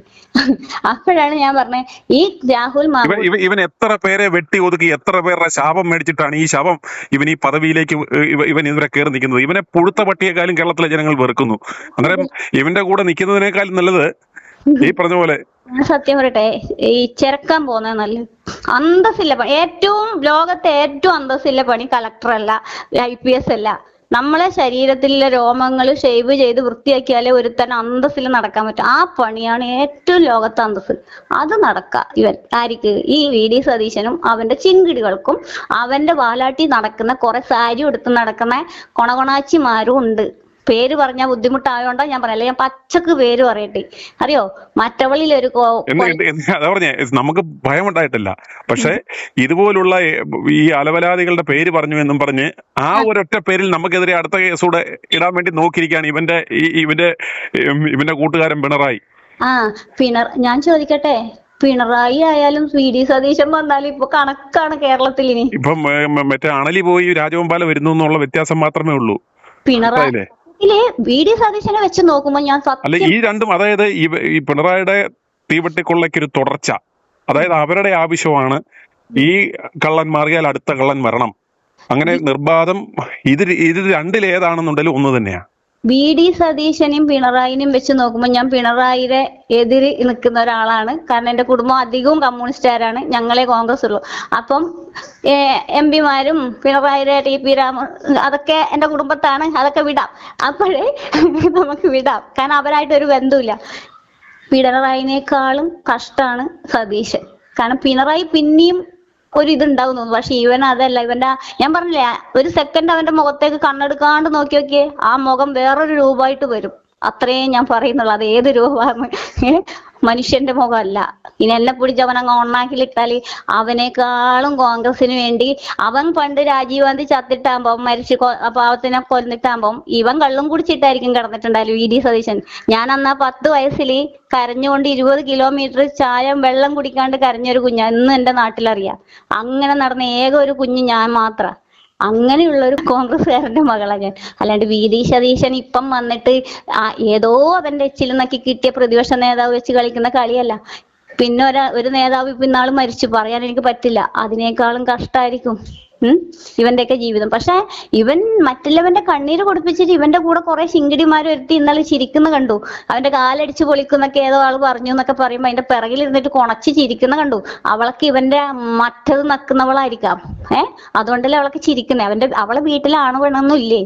അപ്പോഴാണ് ഞാൻ പറഞ്ഞത് ഈ രാഹുൽ ഇവൻ എത്ര പേരെ വെട്ടി ഒതുക്കി, എത്ര പേരുടെ ശാപം മേടിച്ചിട്ടാണ് ഈ ശാപം ഇവൻ ഈ പദവിയിലേക്ക് ഇവൻ ഇതുവരെ കയറി നിൽക്കുന്നത്. ഇവനെ പുഴുത്ത പട്ടിയെക്കാളും കേരളത്തിലെ ജനങ്ങൾ വെറുക്കുന്നു. അന്നേരം ഇവന്റെ കൂടെ നിൽക്കുന്നതിനേക്കാളും നല്ലത് ഈ പറഞ്ഞ പോലെ സത്യം പറയട്ടെ, ഈ ചെറുക്കാൻ പോകുന്നത് നല്ല അന്തസ്സില്ല പണി. ലോകത്തെ ഏറ്റവും അന്തസ്സില്ല പണി കളക്ടറല്ല, IPS അല്ല. നമ്മളെ ശരീരത്തിലെ രോമങ്ങൾ ഷേവ് ചെയ്ത് വൃത്തിയാക്കിയാലേ ഒരുത്തൻ അന്തസ്സിൽ നടക്കാൻ പറ്റും. ആ പണിയാണ് ഏറ്റവും ലോകത്തെ അന്തസ്. അത് ഇവൻ ആർക്ക്? ഈ വി.ഡി. സതീശനും അവന്റെ ചിങ്കിടികൾക്കും അവന്റെ വാലാട്ടി നടക്കുന്ന കുറെ സാരി എടുത്ത് നടക്കുന്ന കൊണകൊണാച്ചിമാരും ഉണ്ട്. പേര് പറഞ്ഞാൽ ബുദ്ധിമുട്ടായോണ്ടാ ഞാൻ പറയാം. ഞാൻ പച്ചക്ക് പേര് പറയട്ടെ. അറിയോ, മറ്റവളിലൊരു നമുക്ക് ഭയമുണ്ടായിട്ടില്ല. പക്ഷെ ഇതുപോലുള്ള ഈ അലവലാദികളുടെ പേര് പറഞ്ഞു എന്നും പറഞ്ഞ് ആ ഒരൊറ്റ പേരിൽ നമുക്കെതിരെ അടുത്ത കേസൂടെ ഇടാൻ വേണ്ടി നോക്കിയിരിക്കുകയാണ് ഇവന്റെ കൂട്ടുകാരൻ പിണറായി. ഞാൻ ചോദിക്കട്ടെ, പിണറായി ആയാലും വി.ഡി. സതീശൻ വന്നാലും ഇപ്പൊ കണക്കാണ് കേരളത്തിൽ. ഇനി ഇപ്പം മറ്റേ അണലി പോയി രാജഗോപാല വരുന്നു എന്നുള്ള വ്യത്യാസം മാത്രമേ ഉള്ളൂ. പിണറായി വി.ഡി. സതീശനെ വെച്ച് നോക്കുമ്പോ ഞാൻ അല്ല, ഈ രണ്ടും, അതായത് ഈ പിണറായിയുടെ തീവട്ടിക്കൊള്ളയ്ക്കൊരു തുടർച്ച, അതായത് അവരുടെ ആവശ്യമാണ് ഈ കള്ളൻ മാറിയാൽ അടുത്ത കള്ളൻ വരണം, അങ്ങനെ നിർബാധം. ഇത് രണ്ടിലേതാണെന്നുണ്ടെങ്കിലും ഒന്ന് തന്നെയാ. VD സതീശനെയും പിണറായിനെയും വെച്ച് നോക്കുമ്പോൾ ഞാൻ പിണറായിയെ എതിര് നിൽക്കുന്ന ഒരാളാണ്. കാരണം എന്റെ കുടുംബം അധികവും കമ്മ്യൂണിസ്റ്റുകാരാണ്, ഞങ്ങളെ കോൺഗ്രസ് ഉള്ളൂ. അപ്പം MP മാരും പിണറായിയുടെ TP രാമ അതൊക്കെ എന്റെ കുടുംബത്താണ്, അതൊക്കെ വിടാം. അപ്പോഴേ നമുക്ക് വിടാം, കാരണം അവരായിട്ട് ഒരു ബന്ധമില്ല. പിണറായിനേക്കാളും കഷ്ടാണ് സതീശൻ. കാരണം പിണറായി പിന്നെയും ഒരു ഇതുണ്ടാവും തോന്നുന്നു, പക്ഷെ ഇവൻ അതല്ല. ഇവന്റെ ഞാൻ പറഞ്ഞില്ലേ, ഒരു സെക്കൻഡ് അവന്റെ മുഖത്തേക്ക് കണ്ണെടുക്കാണ്ട് നോക്കി നോക്കിയേ, ആ മുഖം വേറൊരു രൂപമായിട്ട് വരും. അത്രയും ഞാൻ പറയുന്നുള്ളൂ. അത് ഏത് രൂപമാണ്, മനുഷ്യന്റെ മുഖമല്ല. ഇനി എന്നെ പിടിച്ച് അവൻ അങ്ങ് ഒണ്ണാക്കിലിട്ടാല് അവനേക്കാളും കോൺഗ്രസിന് വേണ്ടി അവൻ പണ്ട് രാജീവ് ഗാന്ധി ചത്തിട്ടാകുമ്പോ മരിച്ച് പാവത്തിനെ കൊന്നിട്ടാകുമ്പം ഇവൻ കള്ളും കുടിച്ചിട്ടായിരിക്കും കിടന്നിട്ടുണ്ടായാലും VD സതീശൻ. ഞാൻ അന്നാ 10 വയസ്സിൽ കരഞ്ഞുകൊണ്ട് 20 കിലോമീറ്റർ ചായം വെള്ളം കുടിക്കാണ്ട് കരഞ്ഞൊരു കുഞ്ഞാ ഇന്ന് എന്റെ നാട്ടിലറിയാം. അങ്ങനെ നടന്ന ഏക ഒരു കുഞ്ഞ് ഞാൻ മാത്രം. അങ്ങനെയുള്ള ഒരു കോൺഗ്രസ്സുകാരന്റെ മകളാ ഞാൻ. അല്ലാണ്ട് VD സതീശൻ ഇപ്പം വന്നിട്ട് ഏതോ അവന്റെ എച്ചിൽ നിന്നൊക്കെ കിട്ടിയ പ്രതിപക്ഷ നേതാവ് വെച്ച് കളിക്കുന്ന കളിയല്ല. പിന്നെ ഒരു നേതാവ് ഇപ്പൊ ഇന്നാള് മരിച്ചു, പറയാൻ എനിക്ക് പറ്റില്ല. അതിനേക്കാളും കഷ്ടായിരിക്കും ഇവന്റെയൊക്കെ ജീവിതം. പക്ഷെ ഇവൻ മറ്റുള്ളവന്റെ കണ്ണീര് കൊടുപ്പിച്ചിട്ട് ഇവന്റെ കൂടെ കുറെ ശിങ്കിടിമാര് വരുത്തി ഇന്നലെ ചിരിക്കുന്ന കണ്ടു. അവന്റെ കാലടിച്ച് പൊളിക്കുന്നൊക്കെ ഏതോ ആള് പറഞ്ഞു എന്നൊക്കെ പറയുമ്പോ അതിന്റെ പിറകിൽ ഇരുന്നിട്ട് കൊണച്ച് ചിരിക്കുന്ന കണ്ടു. അവൾക്ക് ഇവന്റെ മറ്റത് നക്കുന്നവളായിരിക്കാം. അതുകൊണ്ടല്ലേ അവൾക്ക് ചിരിക്കുന്നേ. അവളെ വീട്ടിൽ ആണ് വേണമെന്നും ഇല്ലേ?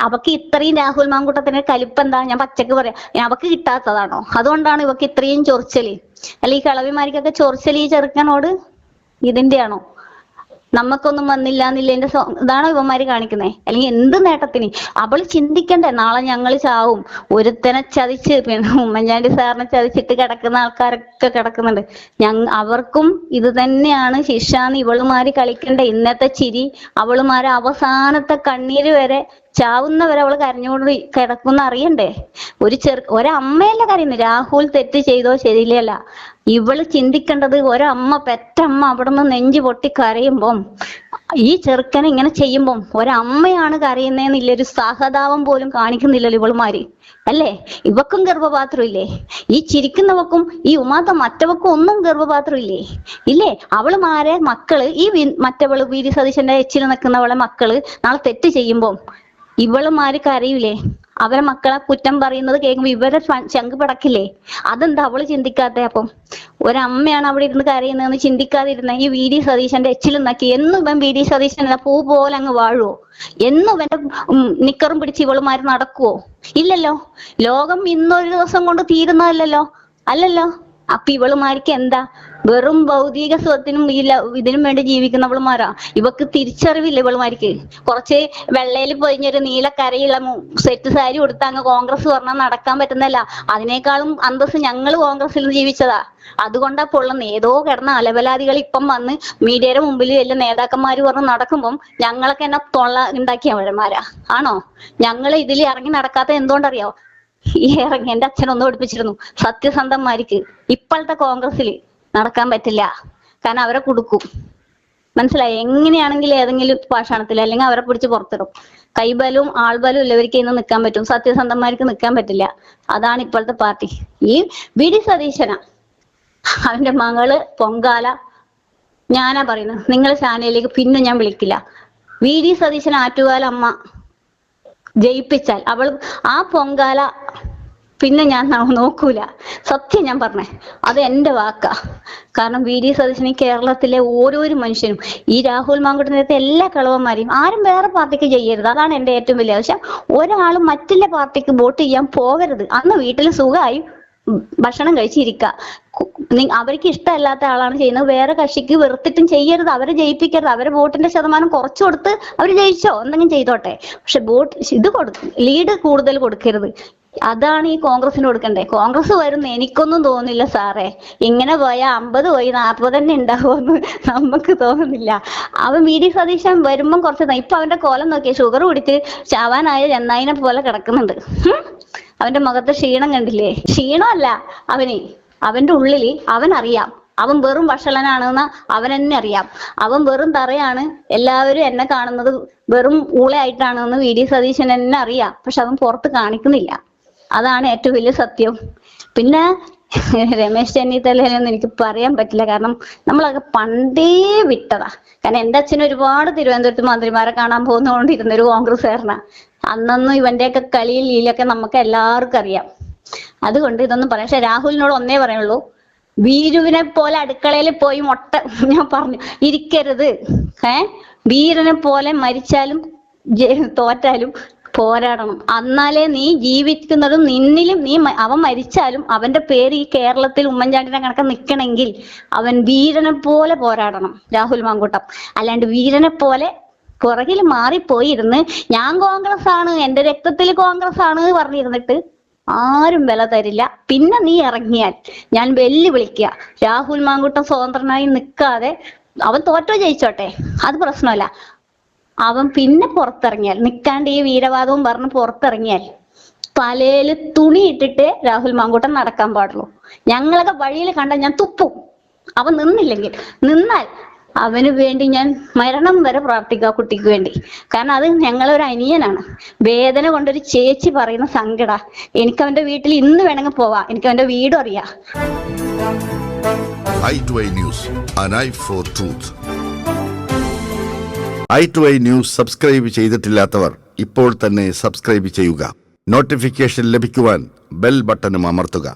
അവക്ക് ഇത്രയും രാഹുൽ മാങ്കൂട്ടത്തിന്റെ കലിപ്പെന്താ? ഞാൻ പച്ചക്ക് പറയാം, അവക്ക് കിട്ടാത്തതാണോ? അതുകൊണ്ടാണ് ഇവക്ക് ഇത്രയും ചൊറിച്ചല്. അല്ല ഈ കളവിമാർക്കൊക്കെ ചൊറിച്ചല് ഈ ചെറുക്കനോട് ഇതിന്റെയാണോ? നമുക്കൊന്നും വന്നില്ല എന്നില്ല ഇതാണോ ഇവന്മാര് കാണിക്കുന്നേ? അല്ലെങ്കിൽ എന്ത് നേട്ടത്തിന്? അവള് ചിന്തിക്കണ്ടേ, നാളെ ഞങ്ങള് ചാവും. ഒരുത്തനെ ചതിച്ച്, പിന്നെ ഉമ്മൻചാണ്ടി സാറിനെ ചതിച്ചിട്ട് കിടക്കുന്ന ആൾക്കാരൊക്കെ കിടക്കുന്നുണ്ട്. അവർക്കും ഇത് തന്നെയാണ് ശിക്ഷാന്ന് ഇവളുമാര് കളിക്കണ്ടേ? ഇന്നത്തെ ചിരി അവളുമാരെ അവസാനത്തെ കണ്ണീര് വരെ ചാവുന്നവരെ അവള് കരഞ്ഞുകൊണ്ട് കിടക്കുന്ന അറിയണ്ടേ? ഒരമ്മയല്ല കരയുന്നു. രാഹുൽ തെറ്റ് ചെയ്തോ ശരിയല്ല. ഇവള് ചിന്തിക്കേണ്ടത് ഒരമ്മ, പെറ്റമ്മ അവിടെ നിന്ന് നെഞ്ചു പൊട്ടി കരയുമ്പം ഈ ചെറുക്കനെ ഇങ്ങനെ ചെയ്യുമ്പം ഒരമ്മയാണ് കരയുന്നേന്നില്ല, ഒരു സഹതാപം പോലും കാണിക്കുന്നില്ലല്ലോ ഇവളുമാര്. അല്ലേ? ഇവക്കും ഗർഭപാത്രം ഇല്ലേ? ഈ ചിരിക്കുന്നവക്കും ഈ ഉമാത്ത മറ്റവക്കും ഒന്നും ഗർഭപാത്രം ഇല്ലേ? ഇല്ലേ? അവളുമാരെ മക്കള്, ഈ മറ്റവള് VD സതീശന്റെ എച്ചിൽ നിൽക്കുന്നവളെ മക്കള് നാളെ തെറ്റ് ചെയ്യുമ്പം ഇവളുമാര് കരയൂലേ? അവരെ മക്കളെ കുറ്റം പറയുന്നത് കേൾക്കുമ്പോ ഇവരെ ചങ്ക് പിടക്കില്ലേ? അതെന്താ അവള് ചിന്തിക്കാത്ത? അപ്പം ഒരമ്മയാണ് അവിടെ ഇരുന്ന് കരയുന്നതെന്ന് ചിന്തിക്കാതിരുന്ന ഈ VD സതീശന്റെ എച്ചിൽ നിന്നാക്കി എന്നും ഇവൻ VD സതീശൻ പൂ പോലെ അങ്ങ് വാഴുവോ? എന്നും ഇവന്റെ നിക്കറും പിടിച്ച് ഇവളുമാര് നടക്കുവോ? ഇല്ലല്ലോ. ലോകം ഇന്നൊരു ദിവസം കൊണ്ട് തീരുന്നതല്ലല്ലോ. അല്ലല്ലോ. അപ്പൊ ഇവളുമാർക്ക് എന്താ? വെറും ഭൗതിക സ്വത്തിനും ഇതിനും വേണ്ടി ജീവിക്കുന്നവളുമാരാ. ഇവക്ക് തിരിച്ചറിവില്ല ഇവളുമാർക്ക്. കുറച്ച് വെള്ളയിൽ പൊതിഞ്ഞൊരു നീലക്കരയുള്ള സെറ്റ് സാരി കൊടുത്ത് അങ്ങ് കോൺഗ്രസ് പറഞ്ഞാൽ നടക്കാൻ പറ്റുന്നല്ല. അതിനേക്കാളും അന്തസ് ഞങ്ങള് കോൺഗ്രസിൽ ജീവിച്ചതാ. അതുകൊണ്ടാ പൊള്ളുന്ന. ഏതോ കിടന്ന അലവലാദികൾ ഇപ്പം വന്ന് മീഡിയയുടെ മുമ്പിൽ എല്ലാ നേതാക്കന്മാര് പറഞ്ഞ് നടക്കുമ്പം ഞങ്ങളൊക്കെ എന്നെ തൊള്ള ഉണ്ടാക്കിയവന്മാരാ ആണോ? ഞങ്ങൾ ഇതിൽ ഇറങ്ങി നടക്കാത്ത എന്തുകൊണ്ടറിയോ? ഈ ഇറങ്ങി എന്റെ അച്ഛനൊന്നും പഠിപ്പിച്ചിരുന്നു, സത്യസന്ധന്മാർക്ക് ഇപ്പോഴത്തെ കോൺഗ്രസിൽ നടക്കാൻ പറ്റില്ല. കാരണം അവരെ കൊടുക്കും. മനസ്സിലായി? എങ്ങനെയാണെങ്കിലും ഏതെങ്കിലും ഭാഷണത്തിൽ അല്ലെങ്കിൽ അവരെ പിടിച്ച് പുറത്തിടും. കൈബലവും ആൾബലവും ഉള്ളവർക്ക് ഇന്ന് നിൽക്കാൻ പറ്റും, സത്യസന്ധന്മാർക്ക് നിൽക്കാൻ പറ്റില്ല. അതാണ് ഇപ്പോഴത്തെ പാർട്ടി. ഈ VD സതീശന അവന്റെ മകള് പൊങ്കാല ഞാനാ പറയുന്നത്. നിങ്ങൾ ചാനലിലേക്ക് പിന്നെ ഞാൻ വിളിക്കില്ല. VD സതീശൻ ആറ്റുകാല അമ്മ ജയിപ്പിച്ചാൽ അവൾ ആ പൊങ്കാല പിന്നെ ഞാൻ നോക്കൂല. സത്യം ഞാൻ പറഞ്ഞേ, അത് എന്റെ വാക്കാ. കാരണം VD സതീശന് കേരളത്തിലെ ഓരോരോ മനുഷ്യനും, ഈ രാഹുൽ മാങ്കൂട്ടത്തിനകത്തെ എല്ലാ കളവന്മാരെയും ആരും വേറെ പാർട്ടിക്ക് ചെയ്യരുത്. അതാണ് എന്റെ ഏറ്റവും വലിയ ആവശ്യം. ഒരാളും മറ്റുള്ള പാർട്ടിക്ക് വോട്ട് ചെയ്യാൻ പോകരുത്. അന്ന് വീട്ടിൽ സുഖമായി ഭക്ഷണം കഴിച്ചിരിക്കുക. അവർക്ക് ഇഷ്ടമല്ലാത്ത ആളാണ് ചെയ്യുന്നത്, വേറെ കക്ഷിക്ക് വെറുത്തിട്ടും ചെയ്യരുത്. അവരെ ജയിപ്പിക്കരുത്. അവരെ വോട്ടിന്റെ ശതമാനം കുറച്ചു കൊടുത്ത് അവർ ജയിച്ചോ എന്തെങ്കിലും ചെയ്തോട്ടെ. പക്ഷെ വോട്ട് ഇത് ലീഡ് കൂടുതൽ കൊടുക്കരുത്. അതാണ് ഈ കോൺഗ്രസിന് കൊടുക്കണ്ടേ. കോൺഗ്രസ് വരുന്ന എനിക്കൊന്നും തോന്നുന്നില്ല സാറേ. ഇങ്ങനെ പോയാൽ 50 പോയി 40 തന്നെ ഉണ്ടാവുമെന്ന് നമുക്ക് തോന്നുന്നില്ല. അവൻ VD സതീശൻ വരുമ്പം കുറച്ച് ഇപ്പൊ അവന്റെ കോലം നോക്കിയ ഷുഗർ കുടിച്ച് ചാവാനായ ചെന്നായിനെ പോലെ കിടക്കുന്നുണ്ട്. അവന്റെ മുഖത്തെ ക്ഷീണം കണ്ടില്ലേ? ക്ഷീണമല്ല അവന്റെ ഉള്ളില് അവനറിയാം അവൻ വെറും വഷളനാണെന്ന് അവൻ തന്നെ അറിയാം. അവൻ വെറും തറയാണ്, എല്ലാവരും എന്നെ കാണുന്നത് വെറും ഊളയായിട്ടാണെന്ന് VD സതീശൻ തന്നെ അറിയാം. പക്ഷെ അവൻ പുറത്ത് കാണിക്കുന്നില്ല. അതാണ് ഏറ്റവും വലിയ സത്യം. പിന്നെ രമേശ് ചെന്നിത്തലയിലൊന്നും എനിക്ക് പറയാൻ പറ്റില്ല. കാരണം നമ്മളൊക്കെ പണ്ടേ വിട്ടതാ. കാരണം എന്റെ അച്ഛൻ ഒരുപാട് തിരുവനന്തപുരത്ത് മന്ത്രിമാരെ കാണാൻ പോകുന്നോണ്ടിരുന്ന ഒരു കോൺഗ്രസ്സുകാരനാ. അന്നൊന്നും ഇവന്റെയൊക്കെ കളിയിൽ ഇതിലൊക്കെ നമുക്ക് എല്ലാവർക്കും അറിയാം. അതുകൊണ്ട് ഇതൊന്നും പറയാം. പക്ഷെ രാഹുലിനോട് ഒന്നേ പറയുള്ളൂ, വീരുവിനെ പോലെ അടുക്കളയിൽ പോയി ഞാൻ പറഞ്ഞു ഇരിക്കരുത്. വീരനെ പോലെ മരിച്ചാലും തോറ്റാലും പോരാടണം. എന്നാലേ നീ ജീവിക്കുന്നതും നിന്നിലും അവൻ മരിച്ചാലും അവന്റെ പേര് ഈ കേരളത്തിൽ ഉമ്മൻചാണ്ടിനെ കണക്കെ നിൽക്കണമെങ്കിൽ അവൻ വീരനെ പോലെ പോരാടണം രാഹുൽ മാങ്കൂട്ടം. അല്ലാണ്ട് വീരനെ പോലെ പുറകിൽ മാറിപ്പോയിരുന്ന് ഞാൻ കോൺഗ്രസ് ആണ്, എന്റെ രക്തത്തിൽ കോൺഗ്രസ് ആണ് പറഞ്ഞിരുന്നിട്ട് ആരും വില തരില്ല. പിന്നെ നീ ഇറങ്ങിയാൽ ഞാൻ വെല്ലുവിളിക്കുക, രാഹുൽ മാങ്കൂട്ടം സ്വതന്ത്രനായി നിൽക്കാതെ അവൻ തോറ്റോ ജയിച്ചോട്ടെ അത് പ്രശ്നമല്ല, അവൻ പിന്നെ പുറത്തിറങ്ങിയാൽ നിൽക്കാണ്ട് ഈ വീരവാദവും പറഞ്ഞ് പുറത്തിറങ്ങിയാൽ തലയിൽ തുണി ഇട്ടിട്ട് രാഹുൽ മാങ്കൂട്ടം നടക്കാൻ പാടുള്ളൂ. ഞങ്ങളൊക്കെ വഴിയിൽ കണ്ട ഞാൻ തുപ്പും. അവൻ നിന്നാൽ അവന് വേണ്ടി ഞാൻ മരണം വരെ പ്രാർത്ഥിക്കുക, കുട്ടിക്ക് വേണ്ടി. കാരണം അത് ഞങ്ങളൊരു അനിയനാണ്. വേദന കൊണ്ടൊരു ചേച്ചി പറയുന്ന സങ്കട. എനിക്ക് അവന്റെ വീട്ടിൽ ഇന്ന് വേണമെങ്കിൽ പോവാ, എനിക്ക് അവന്റെ വീടും അറിയാം. i2i News, an eye for truth. i2i News subscribe ചെയ്തിട്ടില്ലാത്തവർ ഇപ്പോൾ തന്നെ സബ്സ്ക്രൈബ് ചെയ്യുക. നോട്ടിഫിക്കേഷൻ ലഭിക്കുവാൻ ബെൽ ബട്ടണും അമർത്തുക.